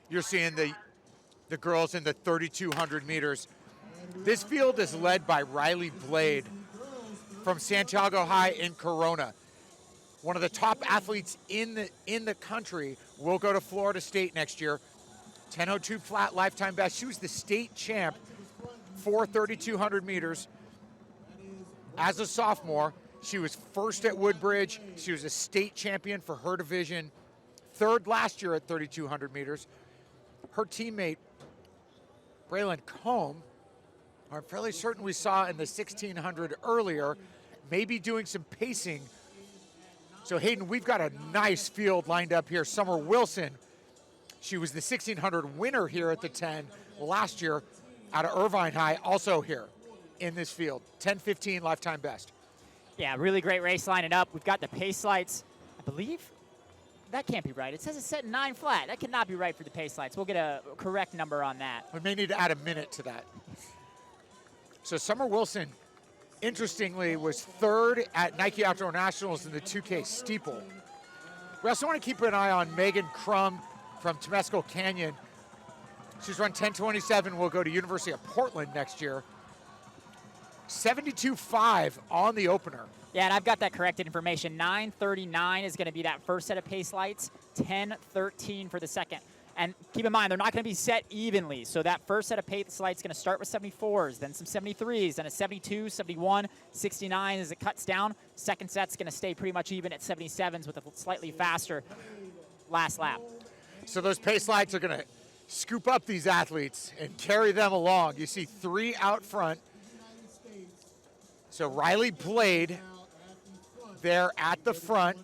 you're seeing the girls in the 3,200 meters. This field is led by Rylee Blade from Santiago High in Corona. One of the top athletes in the country, will go to Florida State next year. 10:02 flat lifetime best. She was the state champ for 3,200 meters as a sophomore. She was first at Woodbridge. She was a state champion for her division, third last year at 3,200 meters. Her teammate, Braylon Combe, I'm fairly certain we saw in the 1,600 earlier, maybe doing some pacing. So Hayden, we've got a nice field lined up here. Summer Wilson, she was the 1,600 winner here at the 10 last year out of Irvine High, also here in this field. 10:15 lifetime best. Yeah, really great race lining up. We've got the pace lights, I believe. That can't be right. It says it's set 9 flat. That cannot be right for the pace lights. We'll get a correct number on that. We may need to add a minute to that. So Summer Wilson, interestingly, was third at Nike Outdoor Nationals in the 2K steeple. We also want to keep an eye on Megan Crum from Temescal Canyon. She's run 10:27, will go to University of Portland next year. 72.5 on the opener. Yeah, and I've got that corrected information. 9:39 is going to be that first set of pace lights, 10:13 for the second. And keep in mind, they're not going to be set evenly. So that first set of pace lights is going to start with 74s, then some 73s, then a 72, 71, 69 as it cuts down. Second set's going to stay pretty much even at 77s with a slightly faster last lap. So those pace lights are going to scoop up these athletes and carry them along. You see 3 out front. So Rylee Blade there at the front.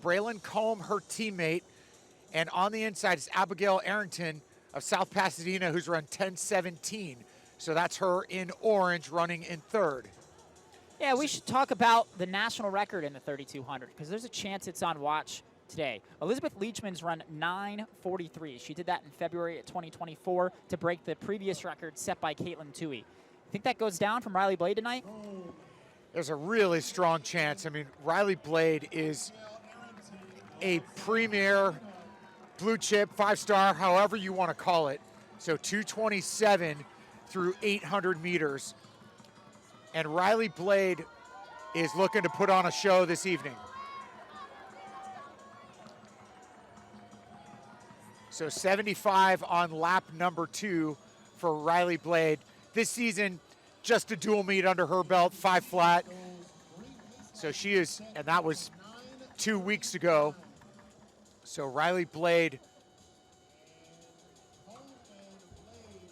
Braylon Combe, her teammate. And on the inside is Abigail Arrington of South Pasadena, who's run 10:17. So that's her in orange running in third. Yeah, we should talk about the national record in the 3,200 because there's a chance it's on watch today. Elizabeth Leachman's run 9:43. She did that in February of 2024 to break the previous record set by Caitlin Toohey. Think that goes down from Rylee Blade tonight? There's a really strong chance. I mean, Rylee Blade is a premier blue chip, 5-star, however you want to call it. So 227 through 800 meters. And Rylee Blade is looking to put on a show this evening. So 75 on lap number 2 for Rylee Blade. This season, just a dual meet under her belt, 5 flat. So she is, and that was 2 weeks ago. So Rylee Blade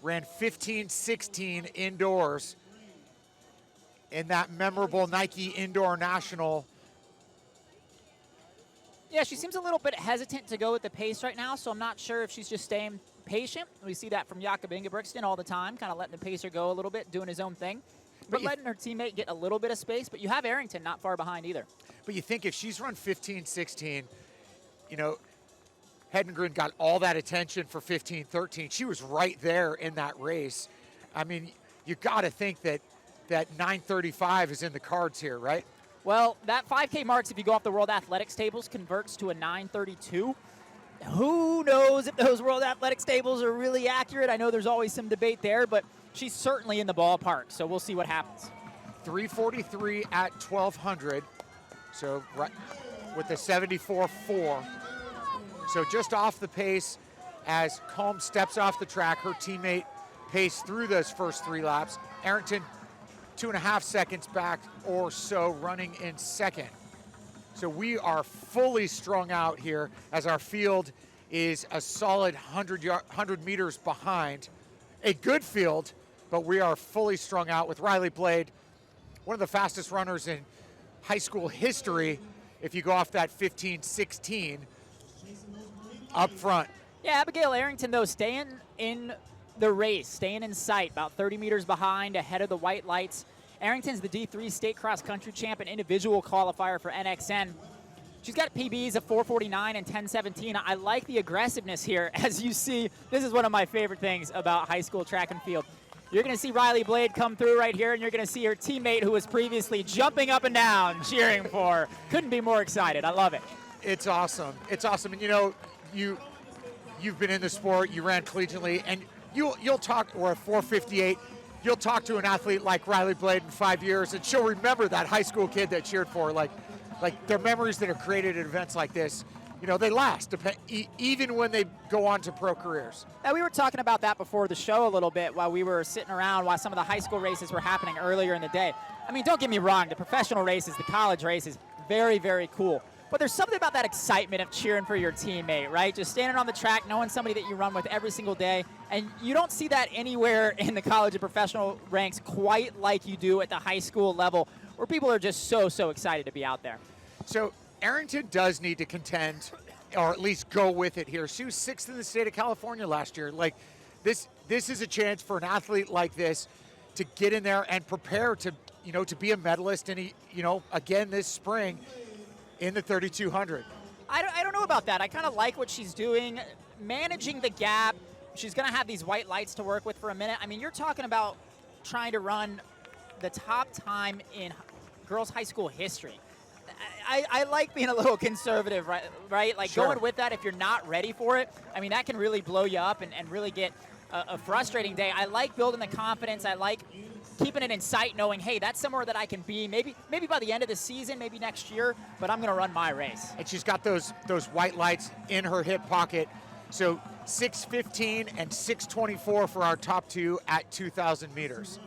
ran 15:16 indoors in that memorable Nike Indoor National. Yeah, she seems a little bit hesitant to go with the pace right now, so I'm not sure if she's just staying patient. We see that from Jakob Ingebrigtsen all the time, kind of letting the pacer go a little bit, doing his own thing, but letting her teammate get a little bit of space. But you have Arrington not far behind either. But you think if she's run 15:16, you know, Hedengren got all that attention for 15:13. She was right there in that race. I mean, you got to think that 9:35 is in the cards here, right? Well, that 5K marks, if you go off the World Athletics tables, converts to a 9:32. Who knows if those World Athletics tables are really accurate? I know there's always some debate there, but she's certainly in the ballpark, so we'll see what happens. 3:43 at 1,200, so right with the 74.4. So just off the pace as Combe steps off the track. Her teammate paced through those first 3 laps. Arrington, 2.5 seconds back or so, running in second. So we are fully strung out here as our field is a solid 100 meters behind. A good field, but we are fully strung out with Rylee Blade, one of the fastest runners in high school history if you go off that 15:16 up front. Yeah, Abigail Arrington, though, staying in the race, staying in sight, about 30 meters behind, ahead of the white lights. Arrington's the D3 state cross-country champ and individual qualifier for NXN. She's got PBs of 4:49 and 10:17. I like the aggressiveness here. As you see, this is one of my favorite things about high school track and field. You're going to see Rylee Blade come through right here, and you're going to see her teammate who was previously jumping up and down, cheering for her. Couldn't be more excited. I love it. It's awesome. It's awesome. And, you know, you you've been in the sport, you ran collegiately, and you'll talk, or a 4:58, you'll talk to an athlete like Rylee Blade in 5 years, and she'll remember that high school kid that cheered for her. Like their memories that are created at events like this, they last, even when they go on to pro careers. Now, we were talking about that before the show a little bit while we were sitting around while some of the high school races were happening earlier in the day. I mean, don't get me wrong, the professional races, the college races, very, very cool. But there's something about that excitement of cheering for your teammate, right? Just standing on the track, knowing somebody that you run with every single day. And you don't see that anywhere in the college and professional ranks quite like you do at the high school level, where people are just so, so excited to be out there. So Arrington does need to contend, or at least go with it here. She was 6th in the state of California last year. Like, this is a chance for an athlete like this to get in there and prepare to, to be a medalist and, again this spring in the 3200. I don't know about that. I kind of like what she's doing, managing the gap. She's going to have these white lights to work with for a minute. I mean, you're talking about trying to run the top time in girls' high school history. I like being a little conservative, right? Like, sure. Going with that, if you're not ready for it, I mean, that can really blow you up and really get a frustrating day. I like building the confidence. I like keeping it in sight, knowing, hey, that's somewhere that I can be. Maybe by the end of the season, maybe next year, but I'm going to run my race. And she's got those white lights in her hip pocket. So 6:15 and 6:24 for our top two at 2,000 meters.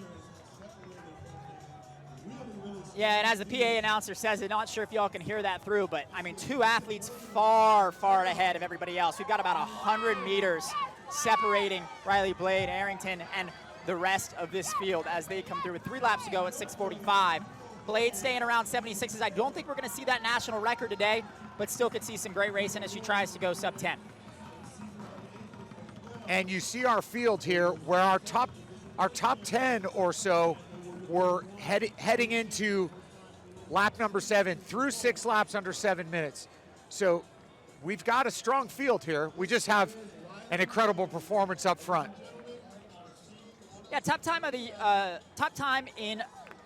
Yeah, and as the PA announcer says it, not sure if y'all can hear that through, but I mean, two athletes far, far ahead of everybody else. We've got about 100 meters separating Rylee Blade, Arrington, and the rest of this field as they come through with 3 laps to go at 6:45. Blade staying around 76s. I don't think we're going to see that national record today, but still could see some great racing as she tries to go sub-10. And you see our field here where our top 10 or so were heading into lap number 7 through 6 laps under 7 minutes. So we've got a strong field here. We just have an incredible performance up front. Yeah, top time in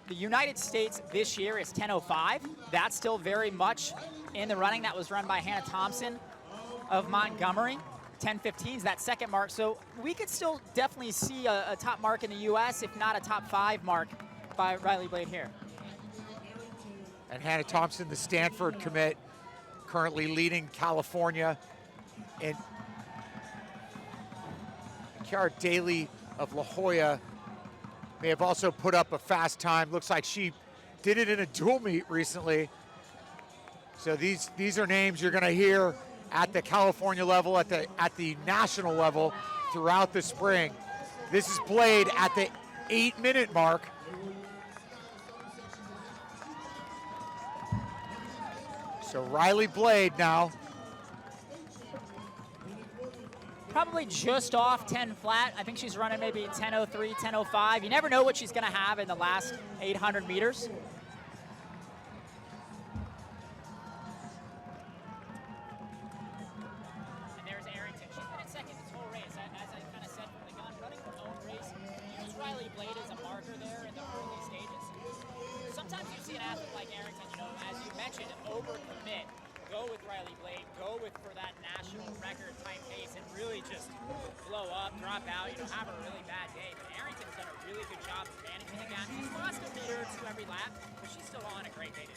the United States this year is 10:05. That's still very much in the running. That was run by Hannah Thompson of Montgomery. 10:15 is that second mark. So we could still definitely see a top mark in the U.S., if not a top 5 mark by Rylee Blade here. And Hannah Thompson, the Stanford commit, currently leading California. And Kiara Daly of La Jolla may have also put up a fast time. Looks like she did it in a dual meet recently. So these are names you're going to hear at the California level, at the national level throughout the spring. This is Blade at the 8-minute mark. So Rylee Blade now. Probably just off 10 flat. I think she's running maybe 10:03, 10:05. You never know what she's going to have in the last 800 meters. And there's Arrington. She's been in second this whole race, as I kind of said from the gun, running her own race. Use Rylee Blade as a marker there in the early stages. Sometimes you see an athlete like Arrington, as you mentioned, overcommit. Go with Rylee Blade, go for that national record type pace and really just blow up, drop out, have a really bad day. But Arrington's done a really good job of managing the gap. She's lost a meter or two every lap, but she's still on a great day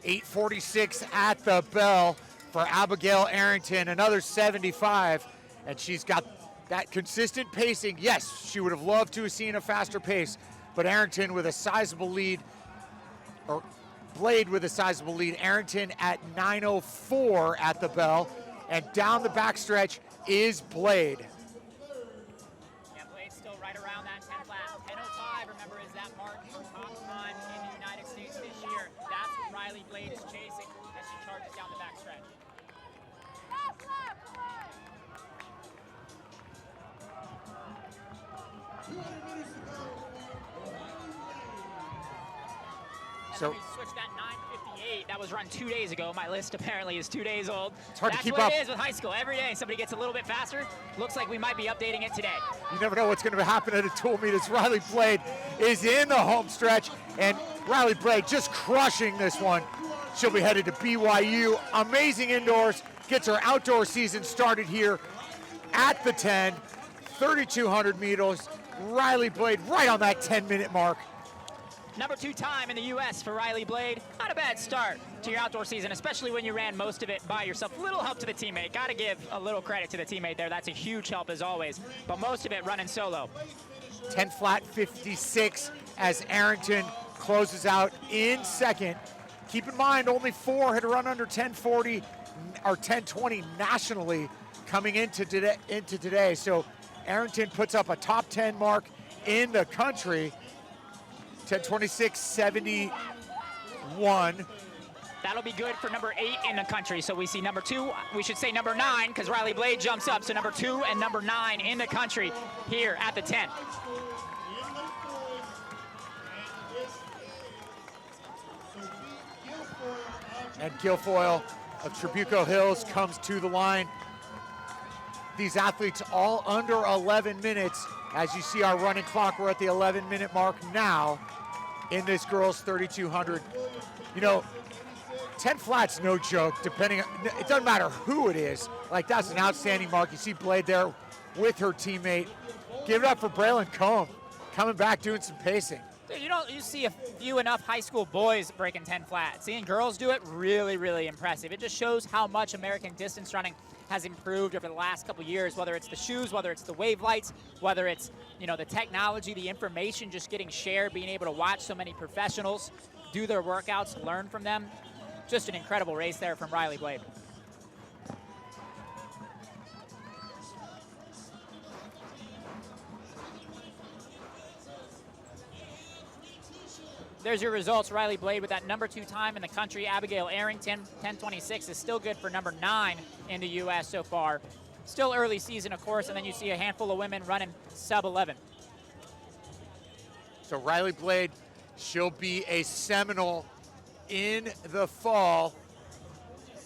today. 8:46 at the bell for Abigail Arrington, another 75, and she's got that consistent pacing. Yes, she would have loved to have seen a faster pace, but Arrington with a sizable lead, or Blade with a sizable lead. Arrington at 9:04 at the bell, and down the backstretch is Blade. Yeah, Blade's still right around that 10 flat. 10:05, remember, is that mark for top time in the United States this year. That's what Rylee Blade is chasing as she charges down the backstretch. So we switched that 9:58. That was run 2 days ago. My list apparently is 2 days old. It's hard to keep up. That's what it is with high school. Every day somebody gets a little bit faster. Looks like we might be updating it today. You never know what's going to happen at a dual meet as Rylee Blade is in the home stretch, and Rylee Blade just crushing this one. She'll be headed to BYU. Amazing indoors. Gets her outdoor season started here at the 10, 3,200 meters. Rylee Blade right on that 10-minute mark. Number 2 time in the U.S. for Rylee Blade. Not a bad start to your outdoor season, especially when you ran most of it by yourself. Little help to the teammate. Got to give a little credit to the teammate there. That's a huge help as always. But most of it running solo. 10 flat 56 as Arrington closes out in second. Keep in mind, only 4 had run under 10:40 or 10:20 nationally coming into today. So Arrington puts up a top 10 mark in the country. 10:26.71. That'll be good for number 8 in the country. So we see number 2, we should say number 9, because Rylee Blade jumps up. So number 2 and number 9 in the country here at the 10. And Guilfoyle of Trabuco Hills comes to the line. These athletes all under 11 minutes. As you see our running clock, we're at the 11-minute mark now in this girls 3,200. You know, 10 flats, no joke, depending on, it doesn't matter who it is. Like, that's an outstanding mark. You see Blade there with her teammate. Give it up for Braylon Combe, coming back, doing some pacing. Dude, you see a few enough high school boys breaking 10 flat. Seeing girls do it, really, really impressive. It just shows how much American distance running has improved over the last couple years, whether it's the shoes, whether it's the wave lights, whether it's, you know, the technology, the information just getting shared, being able to watch so many professionals do their workouts, learn from them. Just an incredible race there from Rylee Blade. There's your results. Rylee Blade with that number 2 time in the country. Abigail Arrington, 10:26 is still good for number 9 in the U.S. so far. Still early season, of course, and then you see a handful of women running sub-11. So Rylee Blade, she'll be a Seminole in the fall.